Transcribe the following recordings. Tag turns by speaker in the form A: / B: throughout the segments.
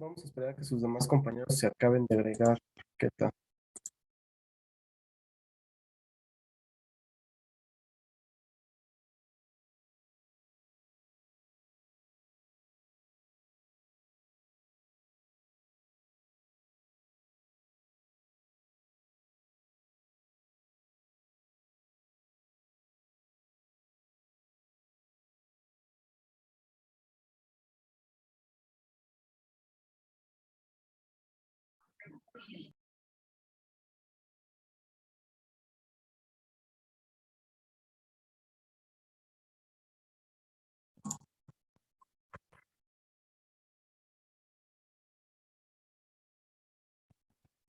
A: Vamos a esperar a que sus demás compañeros se acaben de agregar. ¿Qué tal?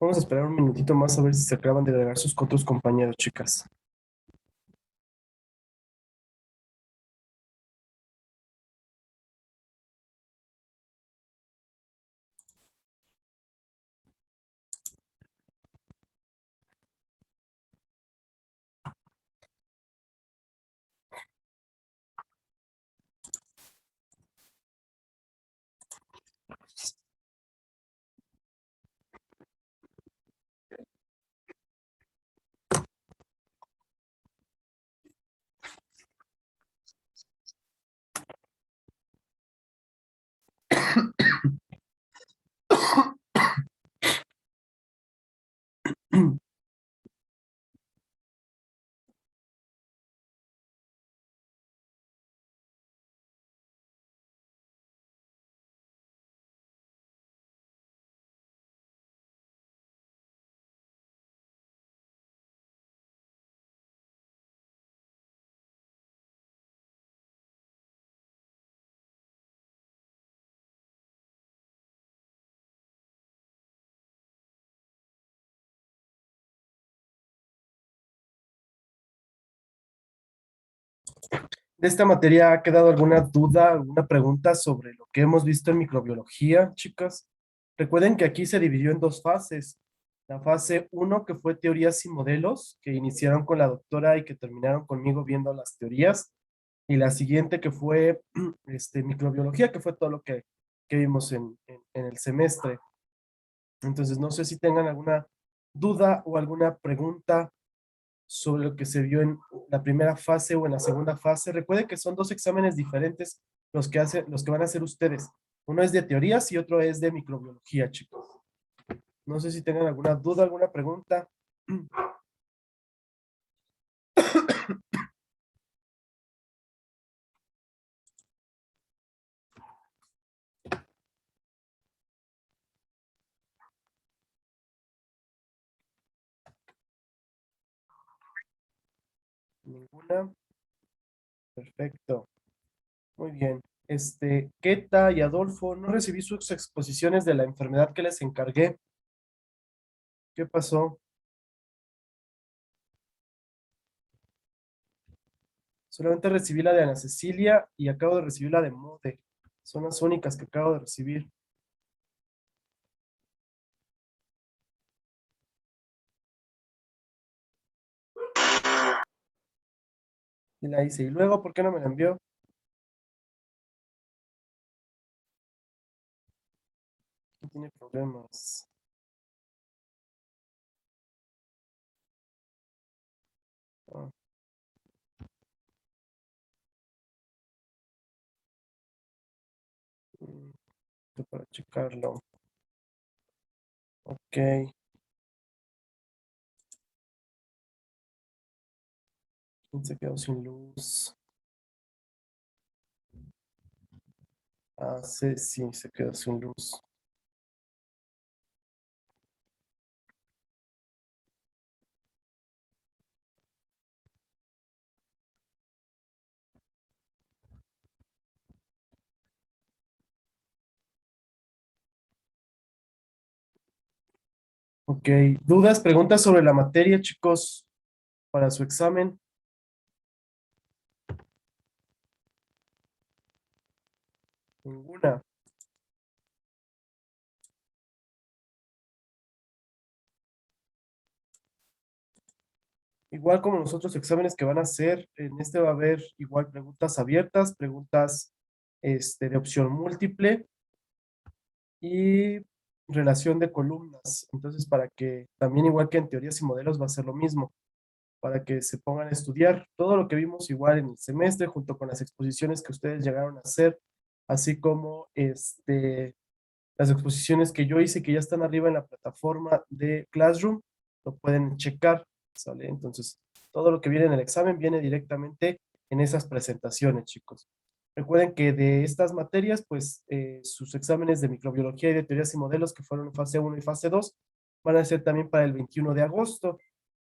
A: Vamos a esperar un minutito más a ver si se acaban de agregar sus otros compañeros, chicas. ¿De esta materia ha quedado alguna duda, alguna pregunta sobre lo que hemos visto en microbiología, chicas? Recuerden que aquí se dividió en dos fases. La fase uno, que fue teorías y modelos, que iniciaron con la doctora y que terminaron conmigo viendo las teorías. Y la siguiente, que fue microbiología, que fue todo lo que vimos en el semestre. Entonces, no sé si tengan alguna duda o alguna pregunta sobre lo que se vio en la primera fase o en la segunda fase. Recuerden que son dos exámenes diferentes los que van a hacer ustedes. Uno es de teorías y otro es de microbiología, chicos. No sé si tengan alguna duda, alguna pregunta. Ninguna. Perfecto. Muy bien. Keta y Adolfo, no recibí sus exposiciones de la enfermedad que les encargué. ¿Qué pasó? Solamente recibí la de Ana Cecilia y acabo de recibir la de Mode. Son las únicas que acabo de recibir. Y la hice. ¿Y luego por qué no me la envió? No tiene problemas. Ah, mm, para checarlo. Ok. ¿Quién se quedó sin luz? Ah, sí, sí, se quedó sin luz. Ok. ¿Dudas, preguntas sobre la materia, chicos, para su examen? Ninguna. Igual como los otros exámenes que van a hacer, en este va a haber igual preguntas abiertas, preguntas de opción múltiple y relación de columnas. Entonces, para que también igual que en teorías y modelos va a ser lo mismo, para que se pongan a estudiar todo lo que vimos igual en el semestre, junto con las exposiciones que ustedes llegaron a hacer, así como las exposiciones que yo hice, que ya están arriba en la plataforma de Classroom, lo pueden checar, ¿sale? Entonces, todo lo que viene en el examen viene directamente en esas presentaciones, chicos. Recuerden que de estas materias, pues sus exámenes de microbiología y de teorías y modelos que fueron en fase uno y fase 2 van a ser también para el 21 de agosto.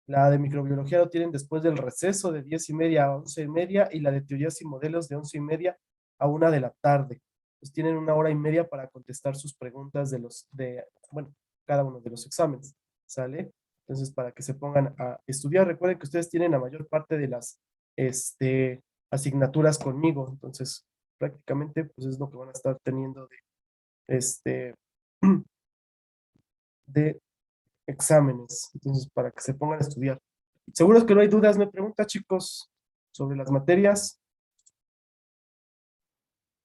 A: La de microbiología lo tienen después del receso de 10:30 a 11:30 y la de teorías y modelos de 11:30 a 1 de la tarde. Pues tienen 1 hora y media para contestar sus preguntas bueno, cada uno de los exámenes, ¿sale? Entonces, para que se pongan a estudiar, recuerden que ustedes tienen la mayor parte de las asignaturas conmigo, entonces prácticamente pues es lo que van a estar teniendo este, de exámenes, entonces para que se pongan a estudiar. Seguros que no hay dudas, me pregunta chicos sobre las materias.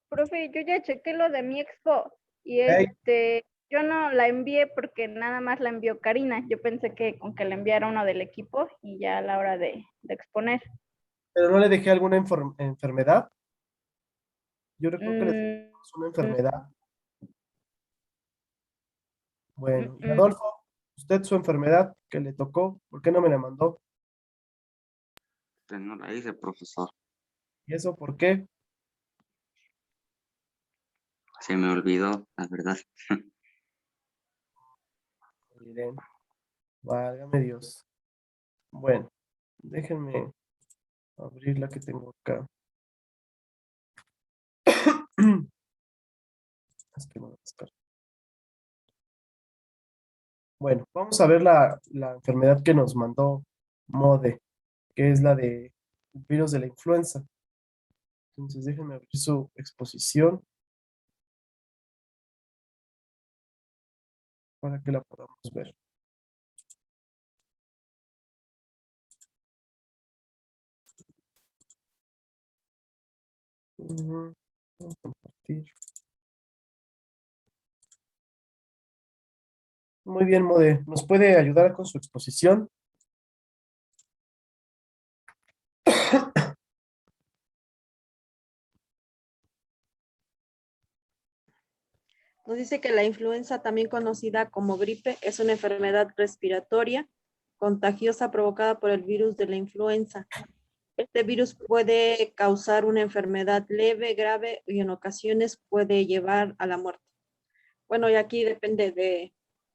B: Profe, yo ya chequé lo de mi expo y
A: Ok,
B: yo no la envié porque nada más la envió Karina. Yo pensé que con que la enviara uno del equipo y ya a la hora de exponer.
A: pero no le dejé alguna enfermedad. Yo recuerdo que les
B: Mm,
A: dejamos una enfermedad.
B: mm,
A: Bueno, y
B: mm.
A: Adolfo, usted su enfermedad que le tocó, ¿por qué no me la mandó?
C: Pues no la hice, profesor.
A: ¿Y eso por qué?
C: Se me olvidó, la verdad.
A: Miren, válgame Dios. Bueno, déjenme abrir la que tengo acá. Es que no la descargo. Bueno, vamos a ver la enfermedad que nos mandó Mode, que es la de virus de la influenza. Entonces déjenme abrir su exposición para que la podamos ver. Ujú, vamos a compartir. Muy bien, Mode. ¿Nos puede ayudar con su exposición?
D: Nos dice que la influenza, también conocida como gripe, es una enfermedad respiratoria contagiosa provocada por el virus de la influenza. Este virus puede causar una enfermedad leve, grave y en ocasiones puede llevar a la muerte. Bueno, y aquí depende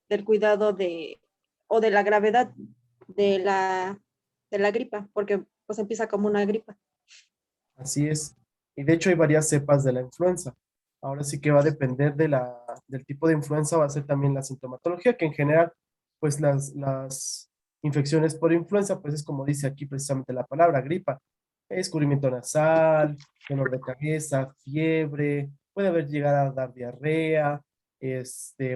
D: del cuidado o de la gravedad de la gripa, porque pues empieza como una gripa.
A: Así es. Y de hecho hay varias cepas de la influenza. Ahora sí que va a depender del tipo de influenza, va a ser también la sintomatología, que en general, pues las infecciones por influenza, pues es como dice aquí precisamente la palabra, gripa. Escurrimiento nasal, dolor de cabeza, fiebre, puede haber llegado a dar diarrea,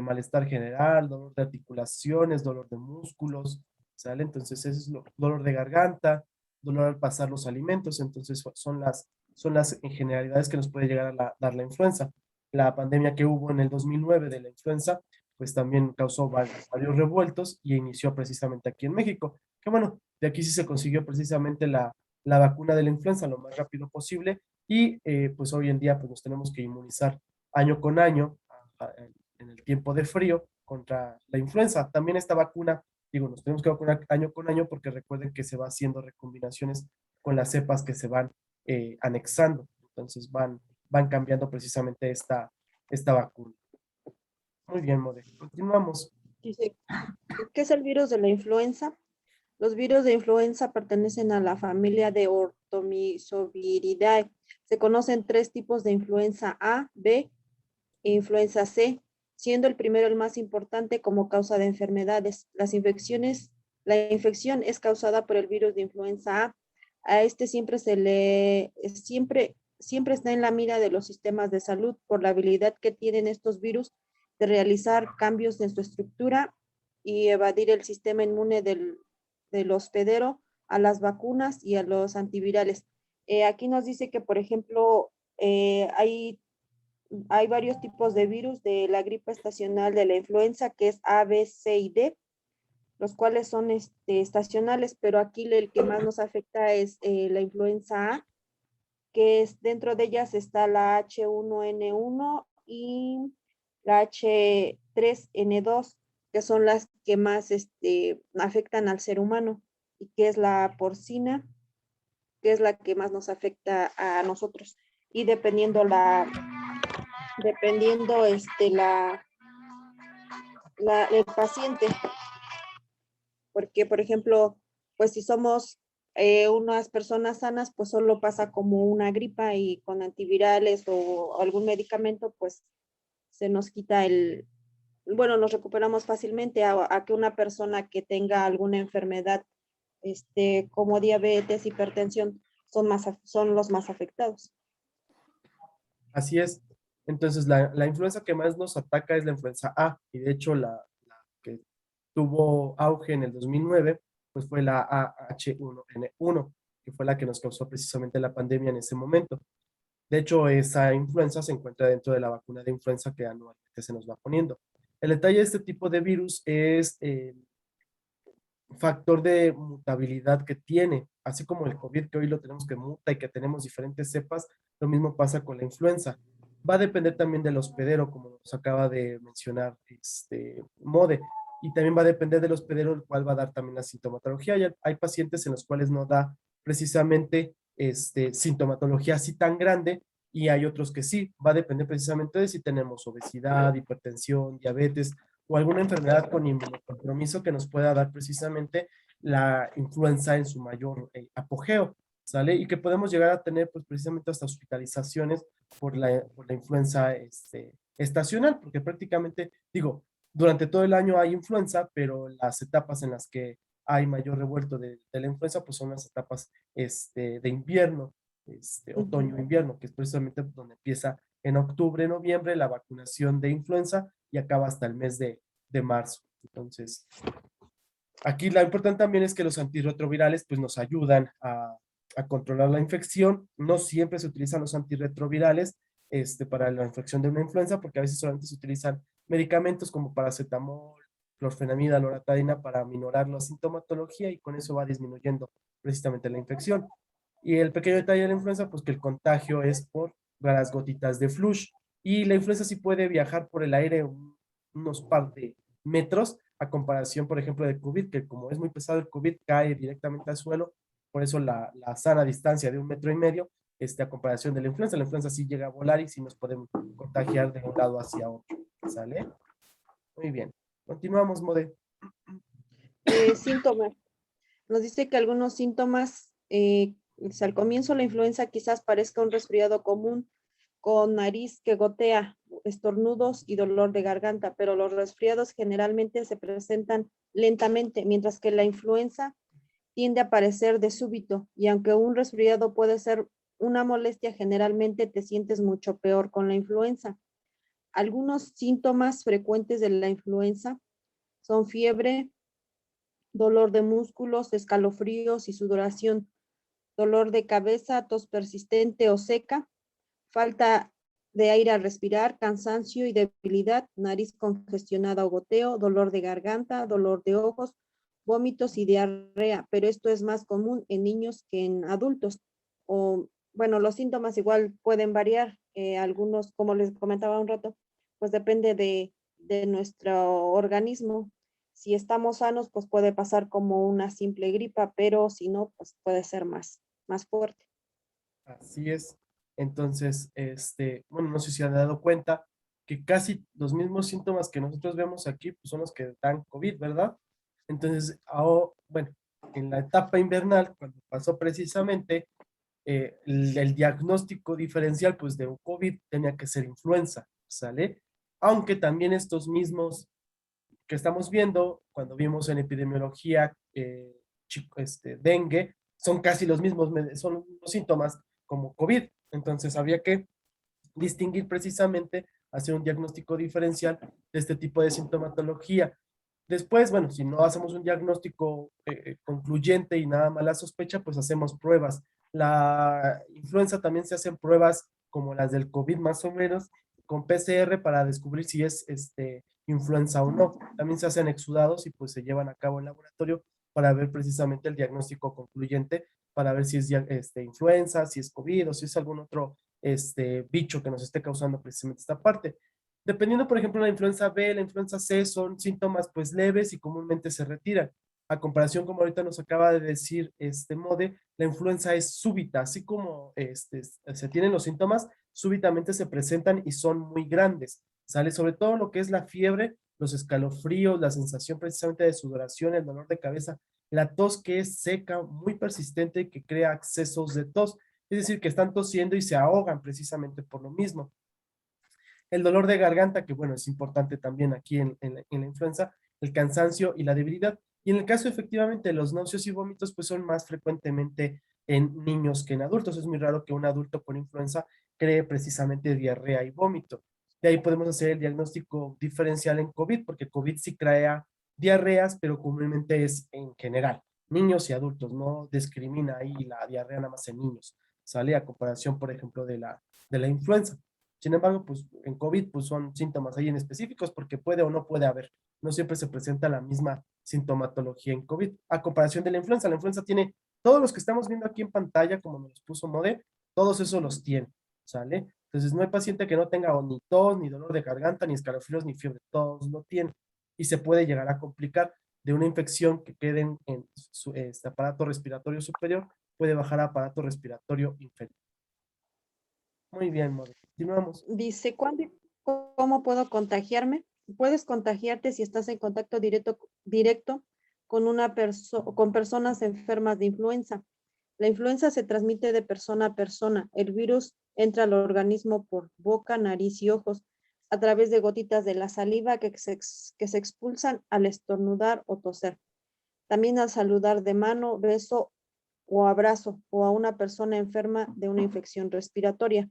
A: malestar general, dolor de articulaciones, dolor de músculos, ¿sale? Entonces, eso es dolor de garganta, dolor al pasar los alimentos, entonces son las generalidades que nos puede llegar a dar la influenza. La pandemia que hubo en el 2009 de la influenza, pues también causó varios revueltos y inició precisamente aquí en México. Que bueno, de aquí sí se consiguió precisamente la vacuna de la influenza lo más rápido posible y pues hoy en día pues nos tenemos que inmunizar año con año en el tiempo de frío contra la influenza. También esta vacuna, digo, nos tenemos que vacunar año con año porque recuerden que se va haciendo recombinaciones con las cepas que se van anexando. Entonces van cambiando precisamente esta vacuna. Muy bien, Mode. Continuamos.
D: Dice, ¿qué es el virus de la influenza? Los virus de influenza pertenecen a la familia de Orthomyxoviridae. Se conocen tres tipos de influenza A, B e influenza C, siendo el primero el más importante como causa de enfermedades. La infección es causada por el virus de influenza A. A este siempre está en la mira de los sistemas de salud por la habilidad que tienen estos virus de realizar cambios en su estructura y evadir el sistema inmune del hospedero a las vacunas y a los antivirales. Aquí nos dice que, por ejemplo, hay hay varios tipos de virus de la gripe estacional de la influenza, que es A, B, C y D, los cuales son estacionales, pero aquí el que más nos afecta es la influenza A, que es dentro de ellas está la H1N1 y la H3N2, que son las que más afectan al ser humano, y que es la porcina, que es la que más nos afecta a nosotros. Y dependiendo el paciente, porque por ejemplo, pues si somos unas personas sanas, pues solo pasa como una gripa y con antivirales o algún medicamento, pues se nos quita bueno, nos recuperamos fácilmente a que una persona que tenga alguna enfermedad, como diabetes, hipertensión, son los más afectados.
A: Así es. Entonces, la influenza que más nos ataca es la influenza A, y de hecho la que tuvo auge en el 2009, pues fue la AH1N1, que fue la que nos causó precisamente la pandemia en ese momento. De hecho, esa influenza se encuentra dentro de la vacuna de influenza que anualmente se nos va poniendo. El detalle de este tipo de virus es el factor de mutabilidad que tiene, así como el COVID, que hoy lo tenemos que muta y que tenemos diferentes cepas, lo mismo pasa con la influenza. Va a depender también del hospedero, como nos acaba de mencionar Mode, y también va a depender del hospedero, el cual va a dar también la sintomatología. Hay pacientes en los cuales no da precisamente sintomatología así tan grande, y hay otros que sí. Va a depender precisamente de si tenemos obesidad, hipertensión, diabetes, o alguna enfermedad con inmunocompromiso que nos pueda dar precisamente la influenza en su mayor apogeo, ¿sale? Y que podemos llegar a tener pues precisamente hasta hospitalizaciones por la influenza estacional, porque prácticamente, digo, durante todo el año hay influenza, pero las etapas en las que hay mayor revuelto de la influenza, pues son las etapas de invierno, otoño-invierno, que es precisamente donde empieza en octubre, noviembre, la vacunación de influenza y acaba hasta el mes de marzo. Entonces, aquí lo importante también es que los antirretrovirales pues nos ayudan a controlar la infección. No siempre se utilizan los antirretrovirales para la infección de una influenza, porque a veces solamente se utilizan medicamentos como paracetamol, clorfenamida, loratadina para aminorar la sintomatología, y con eso va disminuyendo precisamente la infección. Y el pequeño detalle de la influenza, pues que el contagio es por las gotitas de flush. Y la influenza sí puede viajar por el aire unos par de metros, a comparación, por ejemplo, de COVID, que como es muy pesado el COVID, cae directamente al suelo. Por eso la sana distancia de 1,5 metros, a comparación de la influenza sí llega a volar y sí nos podemos contagiar de un lado hacia otro. ¿Sale? Muy bien. Continuamos, Mode.
D: Síntomas. Nos dice que algunos síntomas, al comienzo la influenza quizás parezca un resfriado común con nariz que gotea, estornudos y dolor de garganta, pero los resfriados generalmente se presentan lentamente, mientras que la influenza tiende a aparecer de súbito, y aunque un resfriado puede ser una molestia, generalmente te sientes mucho peor con la influenza. Algunos síntomas frecuentes de la influenza son fiebre, dolor de músculos, escalofríos y sudoración, dolor de cabeza, tos persistente o seca, falta de aire al respirar, cansancio y debilidad, nariz congestionada o goteo, dolor de garganta, dolor de ojos, vómitos y diarrea, pero esto es más común en niños que en adultos. O, bueno, los síntomas igual pueden variar, algunos, como les comentaba un rato, pues depende de nuestro organismo. Si estamos sanos, pues puede pasar como una simple gripa, pero si no, pues puede ser más fuerte.
A: Así es. Entonces, bueno, no sé si han dado cuenta que casi los mismos síntomas que nosotros vemos aquí, pues son los que dan COVID, ¿verdad? Entonces, bueno, en la etapa invernal, cuando pasó precisamente el diagnóstico diferencial, pues de un COVID tenía que ser influenza, ¿sale? Aunque también estos mismos que estamos viendo, cuando vimos en epidemiología, dengue, son casi los mismos, son los síntomas como COVID. Entonces había que distinguir precisamente, hacer un diagnóstico diferencial de este tipo de sintomatología. Después, bueno, si no hacemos un diagnóstico concluyente y nada más la sospecha, pues hacemos pruebas. La influenza también se hacen pruebas como las del COVID más o menos, con PCR para descubrir si es influenza o no. También se hacen exudados y pues se llevan a cabo en laboratorio para ver precisamente el diagnóstico concluyente, para ver si es influenza, si es COVID o si es algún otro bicho que nos esté causando precisamente esta parte. Dependiendo, por ejemplo, la influenza B, la influenza C son síntomas pues leves y comúnmente se retiran. A comparación, como ahorita nos acaba de decir Mode, la influenza es súbita, así como se tienen los síntomas, súbitamente se presentan y son muy grandes. Sale sobre todo lo que es la fiebre, los escalofríos, la sensación precisamente de sudoración, el dolor de cabeza, la tos que es seca, muy persistente, que crea accesos de tos. Es decir, que están tosiendo y se ahogan precisamente por lo mismo. El dolor de garganta, que bueno, es importante también aquí en la influenza, el cansancio y la debilidad. Y en el caso efectivamente de los náuseas y vómitos, pues son más frecuentemente en niños que en adultos. Es muy raro que un adulto con influenza cree precisamente diarrea y vómito. De ahí podemos hacer el diagnóstico diferencial en COVID, porque COVID sí crea diarreas, pero comúnmente es en general, niños y adultos, no discrimina ahí la diarrea nada más en niños, sale a comparación, por ejemplo, de la influenza. Sin embargo, pues en COVID pues son síntomas ahí en específicos porque puede o no puede haber. No siempre se presenta la misma sintomatología en COVID. A comparación de la influenza tiene todos los que estamos viendo aquí en pantalla, como nos los puso Mode, todos esos los tiene, ¿sale? Entonces no hay paciente que no tenga o ni tos, ni dolor de garganta, ni escalofríos, ni fiebre, todos lo tienen. Y se puede llegar a complicar de una infección que quede en este aparato respiratorio superior, puede bajar a aparato respiratorio inferior. Muy bien, Mode. Continuamos.
D: Dice, ¿cómo puedo contagiarme? Puedes contagiarte si estás en contacto directo con personas enfermas de influenza. La influenza se transmite de persona a persona. El virus entra al organismo por boca, nariz y ojos a través de gotitas de la saliva que se expulsan al estornudar o toser. También al saludar de mano, beso o abrazo o a una persona enferma de una infección respiratoria.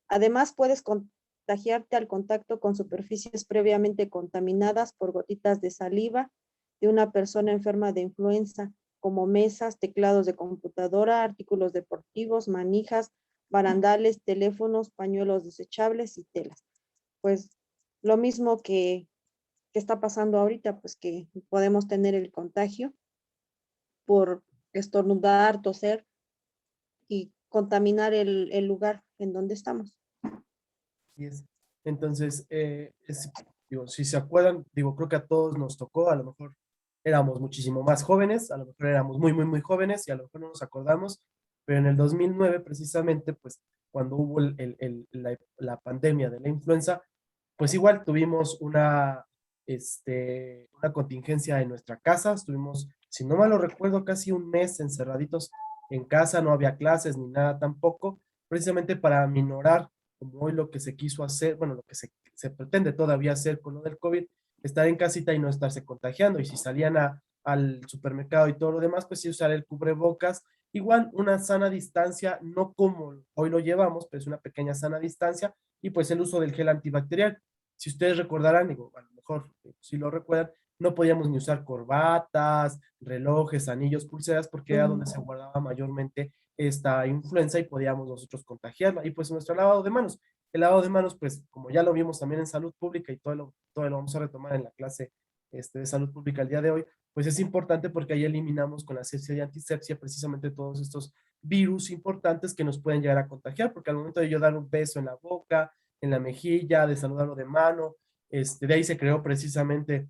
D: Además, puedes contagiarte al contacto con superficies previamente contaminadas por gotitas de saliva de una persona enferma de influenza, como mesas, teclados de computadora, artículos deportivos, manijas, barandales, teléfonos, pañuelos desechables y telas. Pues lo mismo que está pasando ahorita, pues que podemos tener el contagio por estornudar, toser y contaminar el lugar en donde estamos.
A: Así es. Entonces, digo, si se acuerdan, digo, creo que a todos nos tocó, a lo mejor éramos muchísimo más jóvenes, a lo mejor éramos muy, muy, muy jóvenes y a lo mejor no nos acordamos, pero en el 2009 precisamente, pues cuando hubo la pandemia de la influenza, pues igual tuvimos una contingencia en nuestra casa, estuvimos, si no mal lo recuerdo, casi un mes encerraditos en casa, no había clases ni nada tampoco, precisamente para minorar como hoy lo que se quiso hacer, bueno, lo que se pretende todavía hacer con lo del COVID, estar en casita y no estarse contagiando. Y si salían al supermercado y todo lo demás, pues sí usar el cubrebocas. Igual una sana distancia, no como hoy lo llevamos, pero es una pequeña sana distancia. Y pues el uso del gel antibacterial. Si ustedes recordarán, digo, a lo mejor si lo recuerdan, no podíamos ni usar corbatas, relojes, anillos, pulseras, porque era donde se guardaba mayormente esta influenza y podíamos nosotros contagiarla. Y pues nuestro lavado de manos. El lavado de manos, pues como ya lo vimos también en salud pública y todo lo vamos a retomar en la clase de salud pública el día de hoy, pues es importante porque ahí eliminamos con la asepsia y antisepsia precisamente todos estos virus importantes que nos pueden llegar a contagiar, porque al momento de yo dar un beso en la boca, en la mejilla, de saludarlo de mano, de ahí se creó precisamente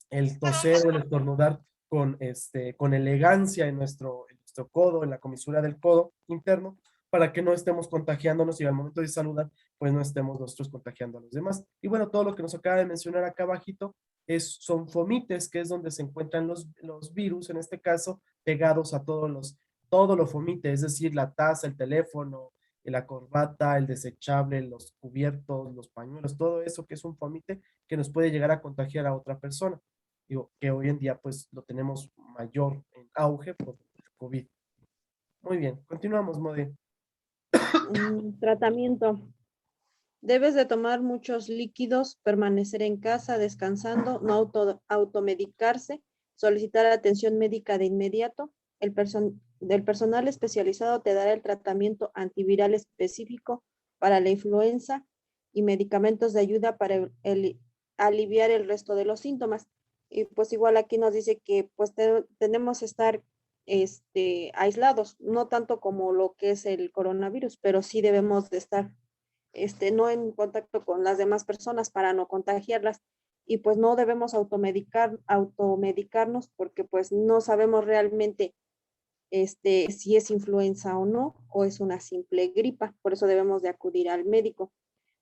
A: el toser o el estornudar con elegancia en nuestro codo, en la comisura del codo interno, para que no estemos contagiándonos y al momento de saludar, pues no estemos nosotros contagiando a los demás. Y bueno, todo lo que nos acaba de mencionar acá abajito son fomites, que es donde se encuentran los virus, en este caso, pegados a todo lo fomite, es decir, la taza, el teléfono, la corbata, el desechable, los cubiertos, los pañuelos, todo eso que es un fomite que nos puede llegar a contagiar a otra persona. Digo, que hoy en día pues lo tenemos mayor en auge por el COVID. Muy bien, continuamos, Modi.
D: Tratamiento. Debes de tomar muchos líquidos, permanecer en casa descansando, no automedicarse, solicitar atención médica de inmediato. Del personal especializado te dará el tratamiento antiviral específico para la influenza y medicamentos de ayuda para aliviar el resto de los síntomas. Y pues igual aquí nos dice que pues tenemos que estar aislados, no tanto como lo que es el coronavirus, pero sí debemos de estar no en contacto con las demás personas para no contagiarlas. Y pues no debemos automedicarnos porque pues no sabemos realmente si es influenza o no, o es una simple gripa. Por eso debemos de acudir al médico.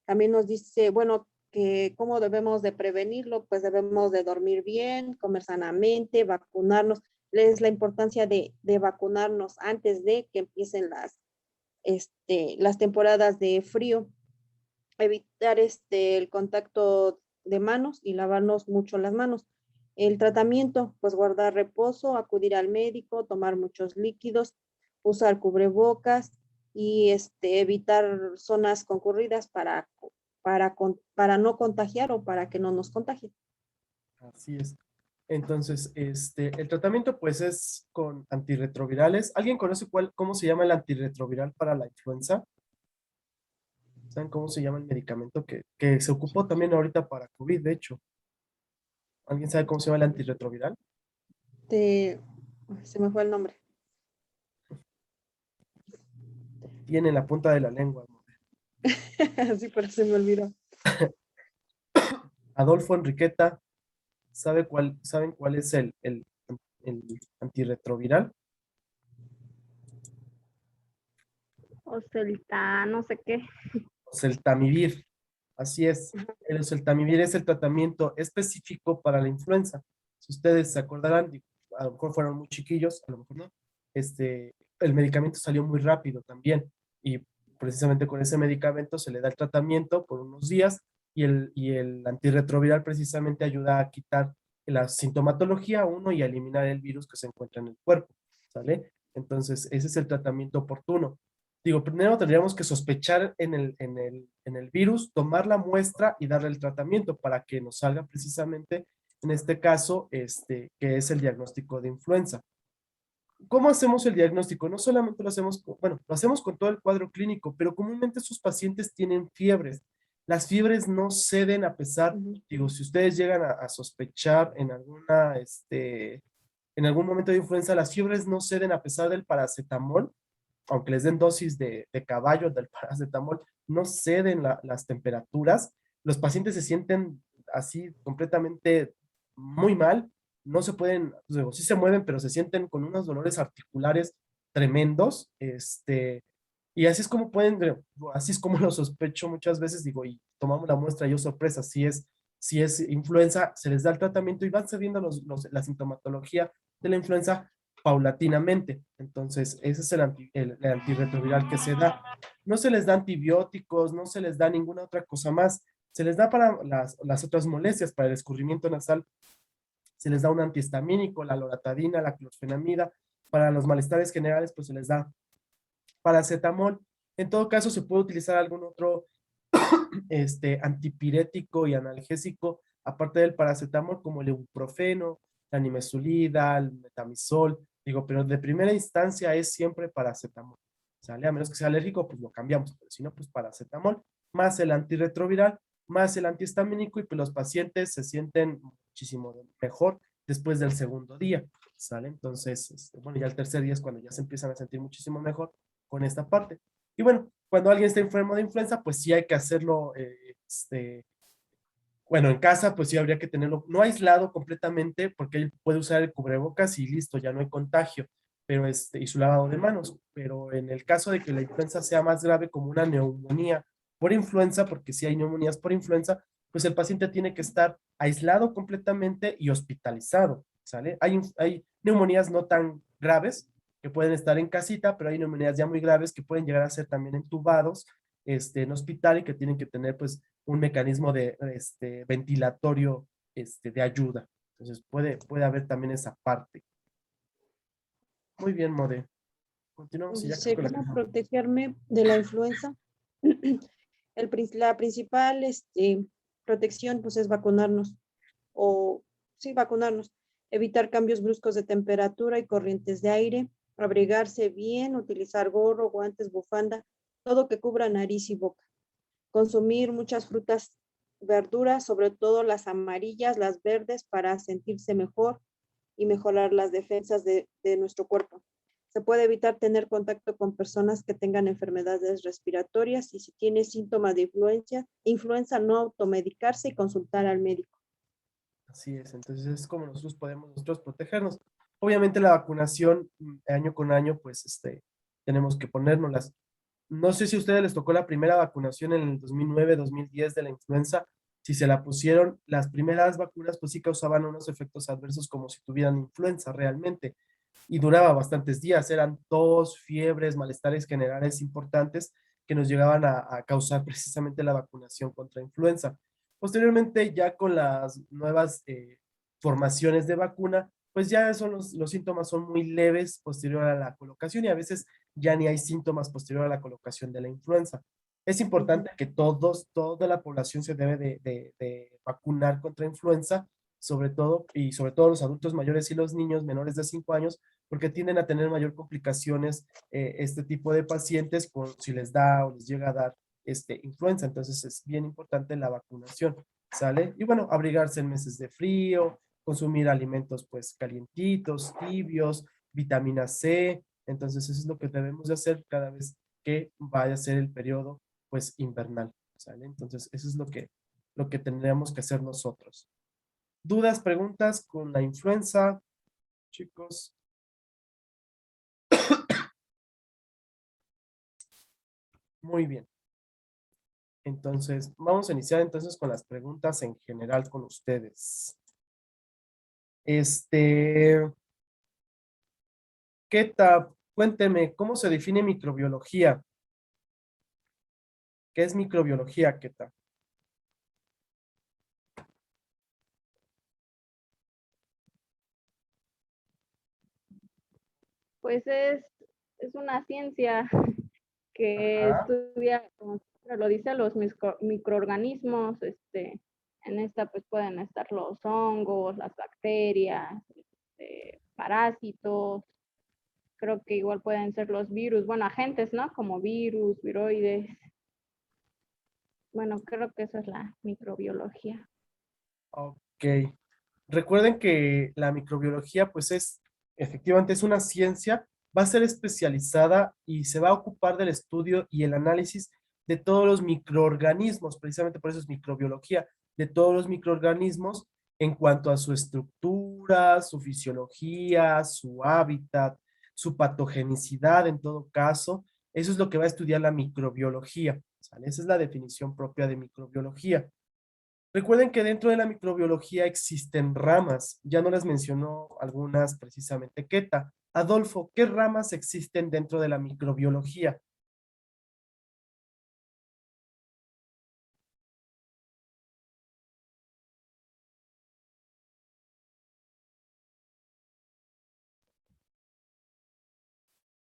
D: También nos dice, bueno, que cómo debemos de prevenirlo, pues debemos de dormir bien, comer sanamente, vacunarnos. Es la importancia de vacunarnos antes de que empiecen las temporadas de frío, evitar el contacto de manos y lavarnos mucho las manos. El tratamiento, pues guardar reposo, acudir al médico, tomar muchos líquidos, usar cubrebocas y evitar zonas concurridas para no contagiar o para que no nos contagien.
A: Así es. Entonces, el tratamiento pues es con antirretrovirales. ¿Alguien conoce cómo se llama el antirretroviral para la influenza? ¿Saben cómo se llama el medicamento que se ocupó también ahorita para COVID, de hecho? ¿Alguien sabe cómo se llama el antirretroviral?
D: Se me fue el nombre.
A: Tiene en la punta de la lengua.
D: Así, pero se me olvidó.
A: Adolfo Enriqueta, ¿saben cuál es el antirretroviral?
B: Oselta, no sé qué.
A: Oseltamivir. Así es. El oseltamivir es el tratamiento específico para la influenza. Si ustedes se acordarán, a lo mejor fueron muy chiquillos, a lo mejor no, el medicamento salió muy rápido también y precisamente con ese medicamento se le da el tratamiento por unos días y el antirretroviral precisamente ayuda a quitar la sintomatología uno y a eliminar el virus que se encuentra en el cuerpo, ¿sale? Entonces, ese es el tratamiento oportuno. Digo, primero tendríamos que sospechar en el virus, tomar la muestra y darle el tratamiento para que nos salga precisamente, en este caso, que es el diagnóstico de influenza. ¿Cómo hacemos el diagnóstico? No solamente lo hacemos, bueno, lo hacemos con todo el cuadro clínico, pero comúnmente sus pacientes tienen fiebres. Las fiebres no ceden a pesar, digo, si ustedes llegan a sospechar en en algún momento de influenza, las fiebres no ceden a pesar del paracetamol, aunque les den dosis de caballo del paracetamol, no ceden las temperaturas. Los pacientes se sienten así completamente muy mal, no se pueden, digo, sí se mueven, pero se sienten con unos dolores articulares tremendos, y así es como así es como lo sospecho muchas veces, digo, y tomamos la muestra y, oh sorpresa, si es influenza, se les da el tratamiento y van cediendo la sintomatología de la influenza paulatinamente. Entonces, ese es el antirretroviral que se da. No se les da antibióticos, no se les da ninguna otra cosa más. Se les da para las otras molestias, para el escurrimiento nasal, se les da un antihistamínico, la loratadina, la clorfenamida. Para los malestares generales, pues se les da paracetamol. En todo caso, se puede utilizar algún otro antipirético y analgésico, aparte del paracetamol, como el ibuprofeno, la nimesulida, el metamizol, digo, pero de primera instancia es siempre paracetamol, ¿sale? A menos que sea alérgico, pues lo cambiamos, pero si no, pues paracetamol, más el antirretroviral, más el antihistamínico, y pues los pacientes se sienten muchísimo mejor después del segundo día, ¿sale? Entonces, bueno, ya el tercer día es cuando ya se empiezan a sentir muchísimo mejor con esta parte. Y bueno, cuando alguien está enfermo de influenza, pues sí hay que hacerlo, bueno, en casa, pues sí habría que tenerlo, no aislado completamente, porque él puede usar el cubrebocas y listo, ya no hay contagio, pero y su lavado de manos. Pero en el caso de que la influenza sea más grave, como una neumonía por influenza, porque sí hay neumonías por influenza, pues el paciente tiene que estar aislado completamente y hospitalizado, ¿sale? Hay neumonías no tan graves que pueden estar en casita, pero hay neumonías ya muy graves que pueden llegar a ser también entubados en hospital y que tienen que tener pues un mecanismo de ventilatorio de ayuda. Entonces puede haber también esa parte. Muy bien, Mode. Continuamos y ya creo
D: Dice,
A: que la
D: ¿cómo protegerme de la influenza? La principal protección pues es vacunarnos o sí, vacunarnos, evitar cambios bruscos de temperatura y corrientes de aire, abrigarse bien, utilizar gorro, guantes, bufanda, todo que cubra nariz y boca. consumir muchas frutas, verduras, sobre todo las amarillas, las verdes, para sentirse mejor y mejorar las defensas de nuestro cuerpo. Se puede evitar tener contacto con personas que tengan enfermedades respiratorias y si tiene síntomas de influenza, no automedicarse y consultar al médico.
A: Así es, entonces es como nosotros protegernos. Obviamente la vacunación año con año, pues tenemos que ponérnoslas. No sé si a ustedes les tocó la primera vacunación en el 2009, 2010 de la influenza. Si se la pusieron, las primeras vacunas pues sí causaban unos efectos adversos como si tuvieran influenza realmente. Y duraba bastantes días, eran tos, fiebres, malestares generales importantes que nos llegaban a causar precisamente la vacunación contra influenza. Posteriormente, ya con las nuevas formaciones de vacuna, pues ya son los síntomas son muy leves posterior a la colocación y a veces ya ni hay síntomas posterior a la colocación de la influenza. Es importante que toda la población se debe de vacunar contra influenza, sobre todo los adultos mayores y los niños menores de 5 años, porque tienden a tener mayor complicaciones este tipo de pacientes si les da o les llega a dar influenza. Entonces es bien importante la vacunación, ¿sale? Y bueno, abrigarse en meses de frío, consumir alimentos pues calientitos, tibios, vitamina C. Entonces eso es lo que debemos de hacer cada vez que vaya a ser el periodo pues invernal, ¿sale? Entonces eso es lo que tendríamos que hacer nosotros. ¿Dudas, preguntas con la influenza, chicos? Muy bien. Entonces, vamos a iniciar entonces con las preguntas en general con ustedes. Keta, cuénteme, ¿cómo se define microbiología? ¿Qué es microbiología, Keta?
B: Pues es una ciencia que
A: Ajá.
B: estudia, como lo dice, los microorganismos. En esta pues pueden estar los hongos, las bacterias, parásitos. Creo que igual pueden ser los virus, bueno, agentes, ¿no? Como virus, viroides. Bueno, creo que eso es la microbiología.
A: Ok. Recuerden que la microbiología, pues efectivamente es una ciencia, va a ser especializada y se va a ocupar del estudio y el análisis de todos los microorganismos, precisamente por eso es microbiología, de todos los microorganismos en cuanto a su estructura, su fisiología, su hábitat, su patogenicidad en todo caso. Eso es lo que va a estudiar la microbiología, ¿sale? Esa es la definición propia de microbiología. Recuerden que dentro de la microbiología existen ramas. Ya no les mencionó algunas precisamente Keta. Adolfo, ¿qué ramas existen dentro de la microbiología?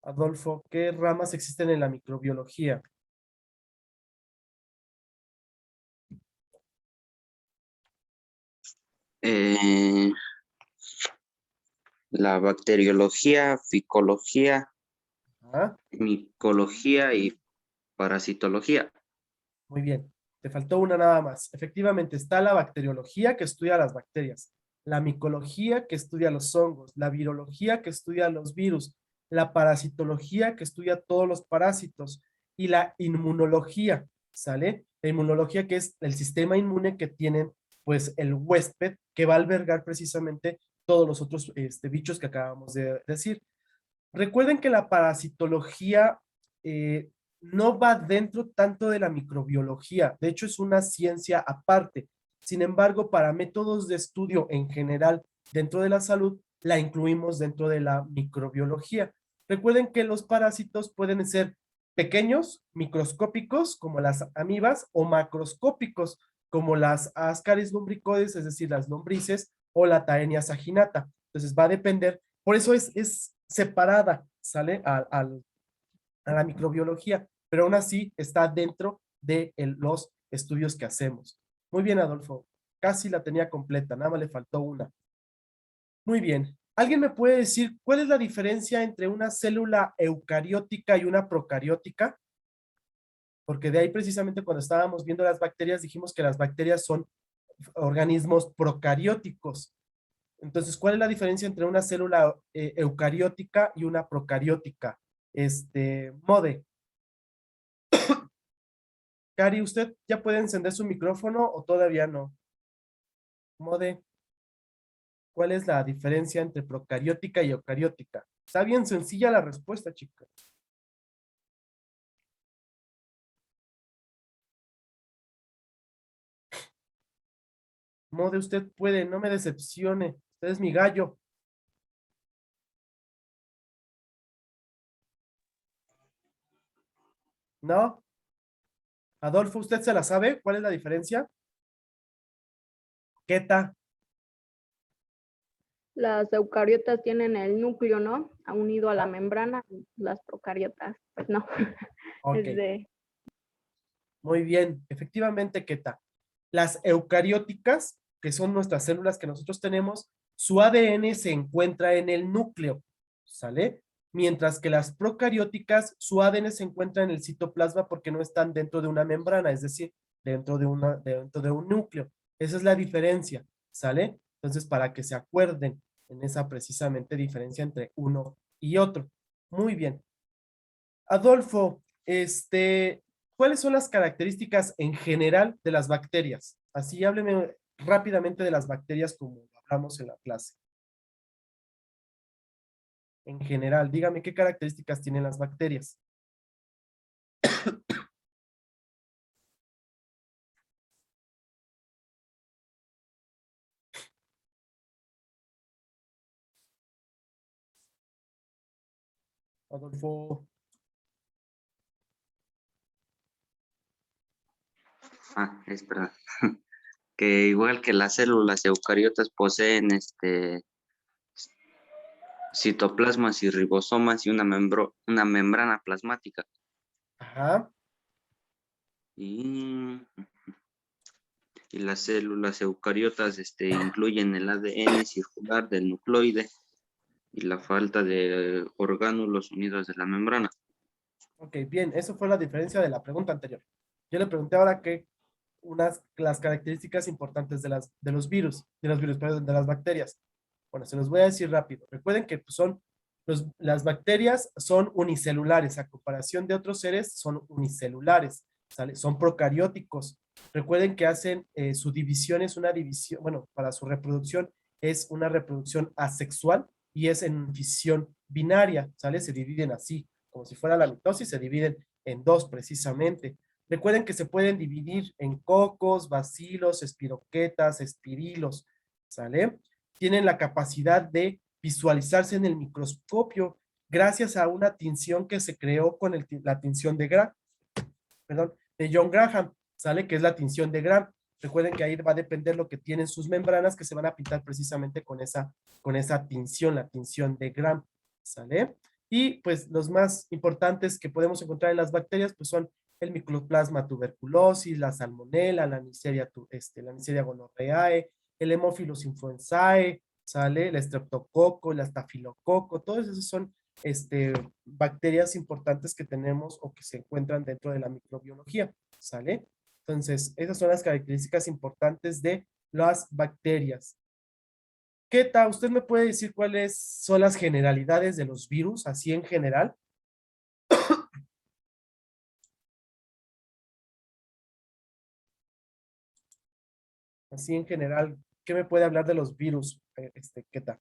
A: Adolfo, ¿qué ramas existen en la microbiología?
C: Eh, la bacteriología, ficología,
A: Ah,
C: micología y parasitología.
A: muy bien. Te faltó una nada más. Efectivamente, está la bacteriología que estudia las bacterias, la micología que estudia los hongos, la virología que estudia los virus, la parasitología que estudia todos los parásitos y la inmunología, ¿sale? La inmunología que es el sistema inmune que tiene pues el huésped que va a albergar precisamente todos los otros bichos que acabamos de decir. Recuerden que la parasitología no va dentro tanto de la microbiología, de hecho es una ciencia aparte. Sin embargo, para métodos de estudio en general dentro de la salud, la incluimos dentro de la microbiología. Recuerden que los parásitos pueden ser pequeños, microscópicos, como las amibas, o macroscópicos, como las Ascaris lumbricoides, es decir, las lombrices, o la Taenia saginata. Entonces va a depender, por eso es separada, ¿sale? A la microbiología, pero aún así está dentro de los estudios que hacemos. Muy bien, Adolfo. Casi la tenía completa, nada más le faltó una. Muy bien. ¿Alguien me puede decir cuál es la diferencia entre una célula eucariótica y una procariótica? porque de ahí precisamente cuando estábamos viendo las bacterias dijimos que las bacterias son organismos procarióticos. Entonces, ¿cuál es la diferencia entre una célula eucariótica y una procariótica? Mode. Cari, ¿usted ya puede encender su micrófono o todavía no? Mode, ¿cuál es la diferencia entre procariótica y eucariótica? Está bien sencilla la respuesta, chicos. Mode, usted puede, no me decepcione. Usted es mi gallo. ¿No? Adolfo, ¿usted se la sabe? ¿Cuál es la diferencia? Queta.
B: Las eucariotas tienen el núcleo, ¿no? Unido a la membrana. Las procariotas, pues no.
A: Ok. Muy bien. Efectivamente, Queta. Las eucarióticas, que son nuestras células que nosotros tenemos, su ADN se encuentra en el núcleo, ¿sale? Mientras que las procarióticas, su ADN se encuentra en el citoplasma porque no están dentro de una membrana, es decir, dentro de un núcleo. Esa es la diferencia, ¿sale? Entonces, para que se acuerden en esa precisamente diferencia entre uno y otro. Muy bien. Adolfo, ¿cuáles son las características en general de las bacterias? Así hábleme rápidamente de las bacterias como hablamos en la clase. En general, dígame qué características tienen las bacterias. Adolfo.
C: Es verdad. Que igual que las células eucariotas poseen citoplasmas y ribosomas y una membrana plasmática.
A: Ajá.
C: Y las células eucariotas incluyen el ADN circular del nucleoide y la falta de orgánulos unidos de la membrana.
A: Ok, bien, eso fue la diferencia de la pregunta anterior. Yo le pregunté ahora las características importantes de de las bacterias. Bueno, se los voy a decir rápido. Recuerden que pues, las bacterias son unicelulares, a comparación de otros seres, son unicelulares, ¿sale? Son procarióticos. Recuerden que hacen su división, es una división, bueno, para su reproducción es una reproducción asexual y es en fisión binaria, ¿sale? Se dividen así, como si fuera la mitosis, se dividen en dos precisamente. Recuerden que se pueden dividir en cocos, bacilos, espiroquetas, espirilos, ¿sale? Tienen la capacidad de visualizarse en el microscopio gracias a una tinción que se creó con la tinción de John Graham, ¿sale? Que es la tinción de Gram. Recuerden que ahí va a depender lo que tienen sus membranas que se van a pintar precisamente con esa tinción, la tinción de Gram, ¿sale? Y pues los más importantes que podemos encontrar en las bacterias pues son el Mycoplasma tuberculosis, la salmonella, la Neisseria gonorrhoeae, el Haemophilus influenzae, ¿sale? El estreptococo, el estafilococo, todos esos son bacterias importantes que tenemos o que se encuentran dentro de la microbiología, ¿sale? Entonces, esas son las características importantes de las bacterias. Keta, ¿usted me puede decir cuáles son las generalidades de los virus, así en general? Así en general, ¿qué me puede hablar de los virus, Keta?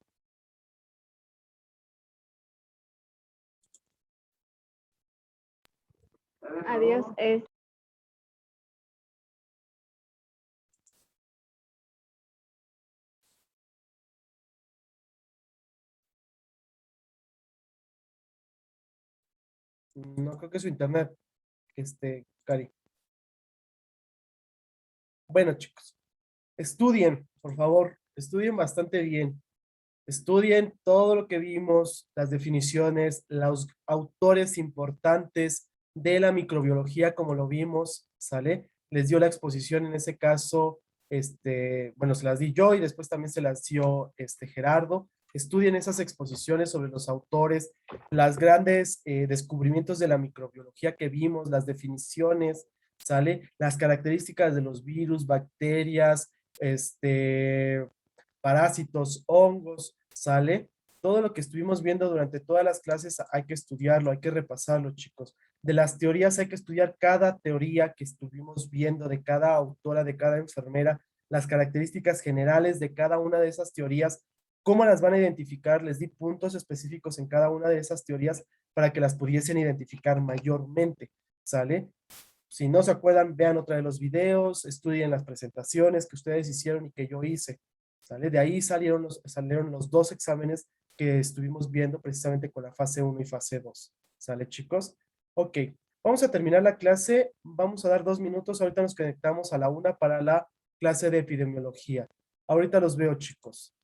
B: Adiós.
A: No creo que su internet, Cari. Bueno, chicos, estudien, por favor, estudien bastante bien. Estudien todo lo que vimos, las definiciones, los autores importantes de la microbiología, como lo vimos, ¿sale? Les dio la exposición en ese caso, bueno, se las di yo y después también se las dio Gerardo. Estudien esas exposiciones sobre los autores, las grandes descubrimientos de la microbiología que vimos, las definiciones, ¿sale? Las características de los virus, bacterias, parásitos, hongos, ¿sale? Todo lo que estuvimos viendo durante todas las clases hay que estudiarlo, hay que repasarlo, chicos. De las teorías hay que estudiar cada teoría que estuvimos viendo de cada autora, de cada enfermera, las características generales de cada una de esas teorías, cómo las van a identificar. Les di puntos específicos en cada una de esas teorías para que las pudiesen identificar mayormente, ¿sale? Si no se acuerdan, vean otra de los videos, estudien las presentaciones que ustedes hicieron y que yo hice, ¿sale? De ahí salieron los dos exámenes que estuvimos viendo precisamente con la fase 1 y fase 2, ¿sale, chicos? Ok, vamos a terminar la clase, vamos a dar 2 minutos, ahorita nos conectamos a la 1 para la clase de epidemiología. Ahorita los veo, chicos.